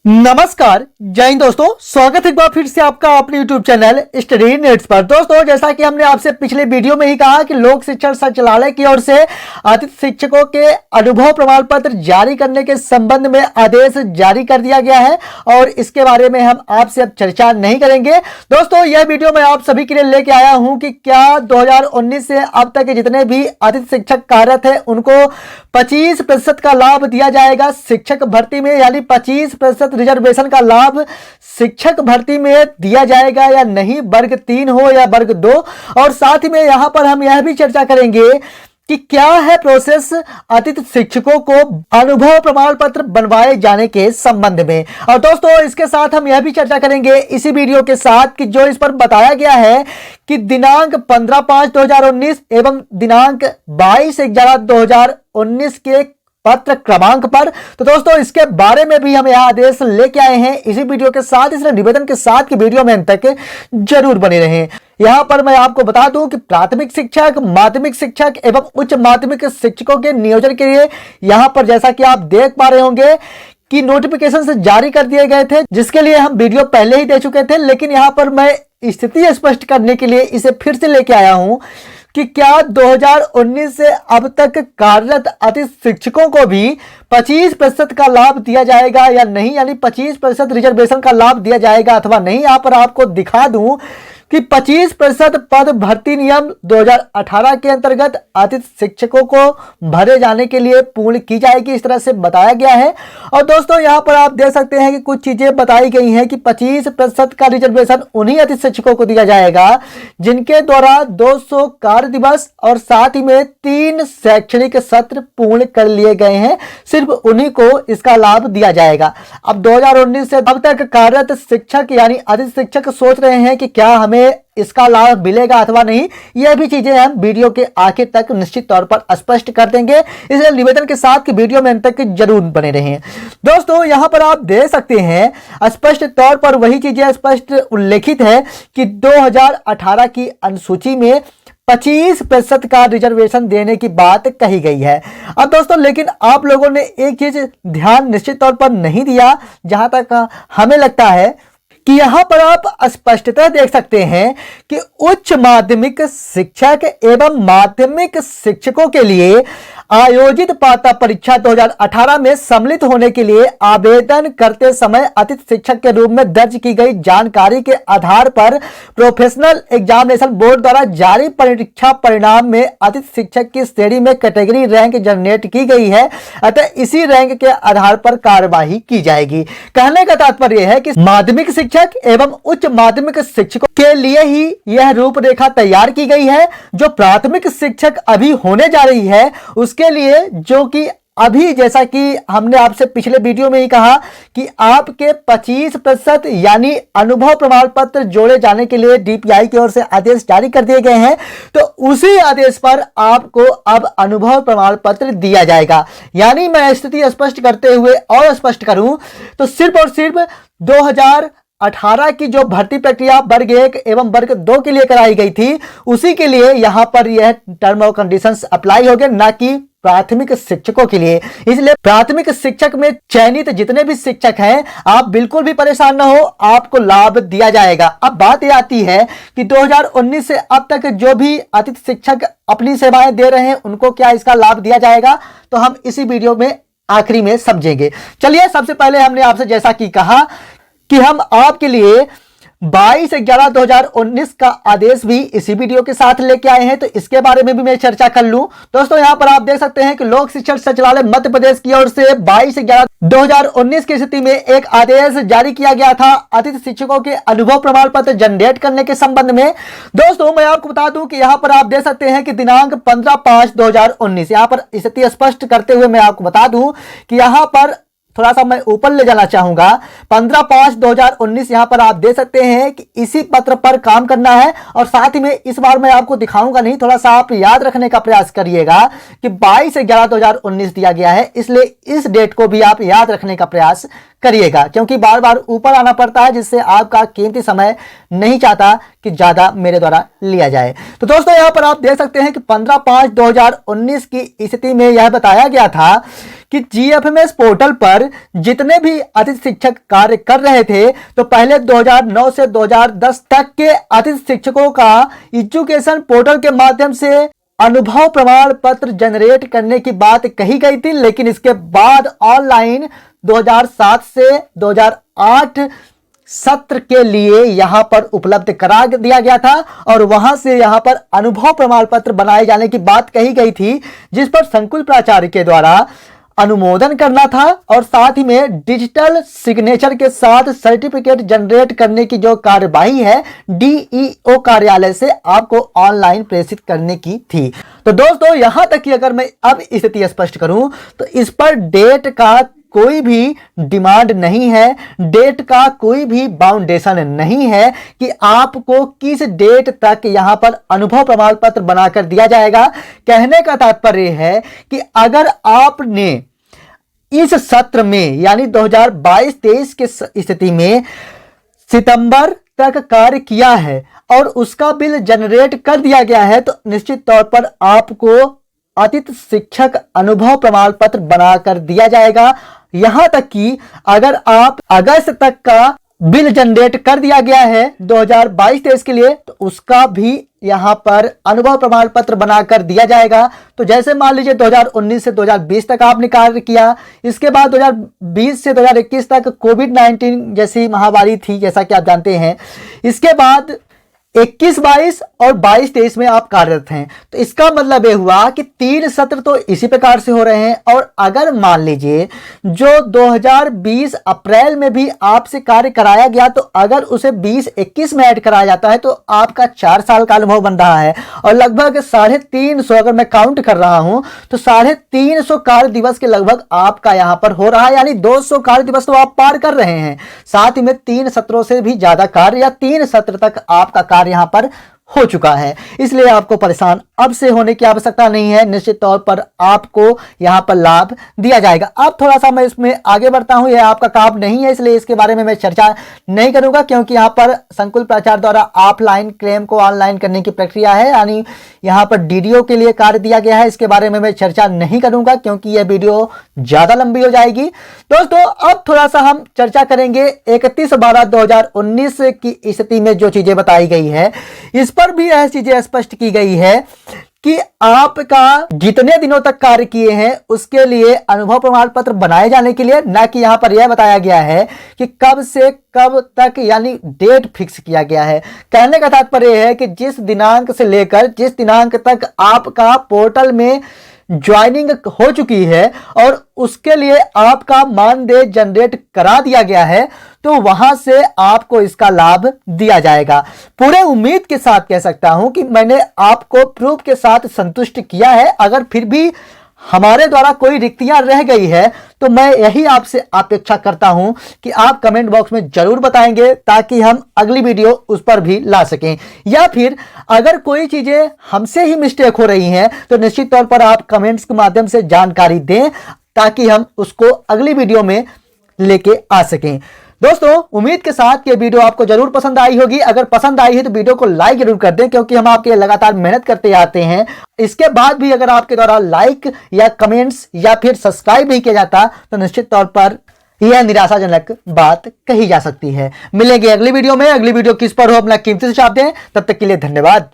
नमस्कार, जय हिंद दोस्तों। स्वागत है एक बार फिर से आपका अपने YouTube चैनल स्टडी नीड्स पर। दोस्तों, जैसा कि हमने आपसे पिछले वीडियो में ही कहा कि लोक शिक्षण संचालय की ओर से अतिथि शिक्षकों के अनुभव प्रमाण पत्र जारी करने के संबंध में आदेश जारी कर दिया गया है और इसके बारे में हम आपसे अब चर्चा नहीं करेंगे। दोस्तों, यह वीडियो मैं आप सभी के लिए लेके आया हूं कि क्या 2019 से अब तक जितने भी अतिथि शिक्षक कार्यरत है उनको 25% का लाभ दिया जाएगा शिक्षक भर्ती में, यानी 25% रिजर्वेशन का लाभ शिक्षक भर्ती में दिया जाएगा या नहीं, वर्ग 3 हो या वर्ग 2। और साथ ही में यहां पर हम यह भी चर्चा करेंगे कि क्या है प्रोसेस अतिथि शिक्षकों को अनुभव प्रमाण पत्र बनवाए जाने के संबंध में। और दोस्तों, इसके साथ हम यह भी चर्चा करेंगे इसी वीडियो के साथ कि जो इस पर बताया गया है कि दिनांक 15/5/2019 एवं दिनांक 22/11/2019 के पत्र क्रमांक पर। तो दोस्तों, इसके बारे में भी हम यह आदेश लेके आए हैं इसी वीडियो के साथ, इस निवेदन के साथ कि वीडियो में अंत तक जरूर बने रहें। यहां पर मैं आपको बता दूं कि प्राथमिक शिक्षक, माध्यमिक शिक्षक एवं उच्च माध्यमिक शिक्षकों के नियोजन के लिए यहां पर जैसा कि आप देख पा रहे होंगे कि नोटिफिकेशन जारी कर दिए गए थे, जिसके लिए हम वीडियो पहले ही दे चुके थे। लेकिन यहां पर मैं स्थिति स्पष्ट करने के लिए इसे फिर से लेके आया हूं कि क्या 2019 से अब तक कार्यरत अतिथि शिक्षकों को भी 25% का लाभ दिया जाएगा या नहीं, यानी 25% रिजर्वेशन का लाभ दिया जाएगा अथवा नहीं। यहां पर आपको दिखा दूं कि 25% पद भर्ती नियम 2018 के अंतर्गत अतिथि शिक्षकों को भरे जाने के लिए पूर्ण की जाएगी, इस तरह से बताया गया है। और दोस्तों, यहां पर आप देख सकते हैं कि कुछ चीजें बताई गई हैं कि 25% का रिजर्वेशन उन्हीं अतिथि शिक्षकों को दिया जाएगा जिनके द्वारा 200 कार्य दिवस और साथ ही में 3 शैक्षणिक सत्र पूर्ण कर लिए गए हैं, सिर्फ उन्हीं को इसका लाभ दिया जाएगा। अब 2019 से अब तक कार्यरत शिक्षक यानी अतिथि शिक्षक सोच रहे हैं कि क्या हमें इसका लाभ मिलेगा अथवा नहीं। यह भी चीजें हम वीडियो के आखिर तक निश्चित तौर पर स्पष्ट कर देंगे, इसलिए निवेदन के साथ कि वीडियो में अंत तक जरूर बने रहें। दोस्तों, यहां पर आप देख सकते हैं स्पष्ट तौर पर वही चीजें स्पष्ट उल्लेखित है कि 2018 की अनुसूची में 25% का रिजर्वेशन देने की बात कही गई है। अब दोस्तों, लेकिन आप लोगों ने एक चीज ध्यान निश्चित तौर पर नहीं दिया, जहां तक हमें लगता है कि यहां पर आप स्पष्टतः देख सकते हैं कि उच्च माध्यमिक शिक्षक एवं माध्यमिक शिक्षकों के लिए आयोजित पात्रता परीक्षा 2018 में सम्मिलित होने के लिए आवेदन करते समय अतिथि शिक्षक के रूप में दर्ज की गई जानकारी के आधार पर प्रोफेशनल एग्जामिनेशन बोर्ड द्वारा जारी परीक्षा परिणाम में अतिथि शिक्षक की श्रेणी में कैटेगरी रैंक जनरेट की गई है, अतः इसी रैंक के आधार पर कार्यवाही की जाएगी। कहने का तात्पर्य है कि माध्यमिक शिक्षक एवं उच्च माध्यमिक शिक्षकों के लिए ही यह रूपरेखा तैयार की गई है। जो प्राथमिक शिक्षक अभी होने जा रही है उसके लिए, जो कि अभी जैसा कि हमने आपसे पिछले वीडियो में ही कहा कि आपके 25% यानी अनुभव प्रमाण पत्र जोड़े जाने के लिए डीपीआई की ओर से आदेश जारी कर दिए गए हैं, तो उसी आदेश पर आपको अब अनुभव प्रमाण पत्र दिया जाएगा। यानी मैं स्थिति स्पष्ट करते हुए और स्पष्ट करूं तो सिर्फ और सिर्फ 2018 की जो भर्ती प्रक्रिया वर्ग 1 एवं वर्ग 2 के लिए कराई गई थी, उसी के लिए यहां पर यह टर्म और कंडीशंस अप्लाई हो गए, ना कि प्राथमिक शिक्षकों के लिए। इसलिए प्राथमिक शिक्षक में चयनित जितने भी शिक्षक हैं, आप बिल्कुल भी परेशान ना हो, आपको लाभ दिया जाएगा। अब बात यह आती है कि 2019 से अब तक जो भी अतिथि शिक्षक अपनी सेवाएं दे रहे हैं उनको क्या इसका लाभ दिया जाएगा, तो हम इसी वीडियो में आखिरी में समझेंगे। चलिए, सबसे पहले हमने आपसे जैसा कि कहा कि हम आपके लिए 22/11/2019 का आदेश भी इसी वीडियो के साथ लेके आए हैं, तो इसके बारे में भी मैं चर्चा कर लूं। दोस्तों, यहां पर आप देख सकते हैं कि लोक शिक्षण संचालय मध्य प्रदेश की ओर से 22/11/2019 की स्थिति में एक आदेश जारी किया गया था अतिथि शिक्षकों के अनुभव प्रमाण पत्र जनरेट करने के संबंध में। दोस्तों, मैं आपको बता दूं कि यहां पर आप देख सकते हैं कि दिनांक 15/5/2019, यहां पर स्थिति स्पष्ट करते हुए मैं आपको बता दूं कि यहां पर थोड़ा सा मैं ऊपर ले जाना चाहूंगा। 15/5/2019 यहां पर आप देख सकते हैं कि इसी पत्र पर काम करना है। और साथ ही में इस बार मैं आपको दिखाऊंगा नहीं, थोड़ा सा आप याद रखने का प्रयास करिएगा कि 22/11/2019 दिया गया है, इसलिए इस डेट को भी आप याद रखने का प्रयास करिएगा, क्योंकि बार बार ऊपर आना पड़ता है, जिससे आपका कीमती समय नहीं चाहता कि ज्यादा मेरे द्वारा लिया जाए। तो दोस्तों, यहां पर आप देख सकते हैं कि 15/5/2019 की स्थिति में यह बताया गया था कि जीएफएमएस पोर्टल पर जितने भी अतिथि शिक्षक कार्य कर रहे थे, तो पहले 2009 से 2010 तक के अतिथि शिक्षकों का एजुकेशन पोर्टल के माध्यम से अनुभव प्रमाण पत्र जनरेट करने की बात कही गई थी, लेकिन इसके बाद ऑनलाइन 2007 से 2008 सत्र के लिए यहां पर उपलब्ध करा दिया गया था और वहां से यहां पर अनुभव प्रमाण पत्र बनाए जाने की बात कही गई थी, जिस पर संकुल प्राचार्य के द्वारा अनुमोदन करना था और साथ ही में डिजिटल सिग्नेचर के साथ सर्टिफिकेट जनरेट करने की जो कार्यवाही है डीईओ कार्यालय से आपको ऑनलाइन प्रेषित करने की थी। तो दोस्तों, यहां तक कि अगर मैं अब स्थिति स्पष्ट करूं तो इस पर डेट का कोई भी डिमांड नहीं है, डेट का कोई भी बाउंडेशन नहीं है कि आपको किस डेट तक यहां पर अनुभव प्रमाण पत्र बनाकर दिया जाएगा। कहने का तात्पर्य है कि अगर आपने इस सत्र में यानी 2022-23 के स्थिति में सितंबर तक कार्य किया है और उसका बिल जनरेट कर दिया गया है, तो निश्चित तौर पर आपको अतिथि शिक्षक अनुभव प्रमाण पत्र बनाकर दिया जाएगा। यहां तक कि अगर आप अगस्त तक का बिल जनरेट कर दिया गया है 2022-23 के लिए, तो उसका भी यहां पर अनुभव प्रमाण पत्र बनाकर दिया जाएगा। तो जैसे मान लीजिए 2019 से 2020 तक आपने कार्य किया, इसके बाद 2020 से 2021 तक कोविड-19 जैसी महामारी थी, जैसा कि आप जानते हैं। इसके बाद 21-22 और 22-23 में आप कार्यरत हैं, तो इसका मतलब यह हुआ कि 3 सत्र तो इसी प्रकार से हो रहे हैं। और अगर मान लीजिए जो 2020 अप्रैल में भी आपसे कार्य कराया गया, तो अगर उसे 20-21 में ऐड कराया जाता है तो आपका 4 साल का अनुभव बन रहा है और लगभग 350, अगर मैं काउंट कर रहा हूं तो 350 कार्य दिवस के लगभग आपका यहां पर हो रहा है, यानी 200 कार्य दिवस तो आप पार कर रहे हैं। साथ ही में 3 सत्रों से भी ज्यादा कार्य या 3 सत्र तक आपका कार्य यहां पर हो चुका है, इसलिए आपको परेशान अब से होने की आवश्यकता नहीं है। निश्चित तौर पर आपको यहां पर लाभ दिया जाएगा। अब थोड़ा सा मैं इसमें आगे बढ़ता हूं, यह आपका काम नहीं है, इसलिए इसके बारे में मैं चर्चा नहीं करूंगा, क्योंकि यहां पर संकुल प्राचार्य द्वारा ऑफलाइन क्लेम को ऑनलाइन करने की प्रक्रिया है, यानी यहां पर डीडीओ के लिए कार्य दिया गया है। इसके बारे में मैं चर्चा नहीं करूंगा क्योंकि यह वीडियो ज्यादा लंबी हो जाएगी। दोस्तों, अब थोड़ा सा हम चर्चा करेंगे 31/12/2019 की स्थिति में जो चीजें बताई गई है, इस पर भी यह चीजें स्पष्ट की गई है कि आपका जितने दिनों तक कार्य किए हैं उसके लिए अनुभव प्रमाण पत्र बनाए जाने के लिए, ना कि यहां पर यह बताया गया है कि कब से कब तक, यानी डेट फिक्स किया गया है। कहने का तात्पर्य है कि जिस दिनांक से लेकर जिस दिनांक तक आपका पोर्टल में ज्वाइनिंग हो चुकी है और उसके लिए आपका मानदेय जनरेट करा दिया गया है, तो वहां से आपको इसका लाभ दिया जाएगा। पूरे उम्मीद के साथ कह सकता हूं कि मैंने आपको प्रूफ के साथ संतुष्ट किया है। अगर फिर भी हमारे द्वारा कोई रिक्तियां रह गई है तो मैं यही आपसे अपेक्षा करता हूं कि आप कमेंट बॉक्स में जरूर बताएंगे, ताकि हम अगली वीडियो उस पर भी ला सकें। या फिर अगर कोई चीजें हमसे ही मिस्टेक हो रही हैं तो निश्चित तौर पर आप कमेंट्स के माध्यम से जानकारी दें, ताकि हम उसको अगली वीडियो में लेके आ सकें। दोस्तों, उम्मीद के साथ ये वीडियो आपको जरूर पसंद आई होगी। अगर पसंद आई है तो वीडियो को लाइक जरूर कर दें, क्योंकि हम आपके लगातार मेहनत करते आते हैं। इसके बाद भी अगर आपके द्वारा लाइक या कमेंट्स या फिर सब्सक्राइब नहीं किया जाता तो निश्चित तौर पर यह निराशाजनक बात कही जा सकती है। मिलेंगे अगली वीडियो में। अगली वीडियो किस पर हो अपना कीमती सुझाव दें। तब तक के लिए धन्यवाद।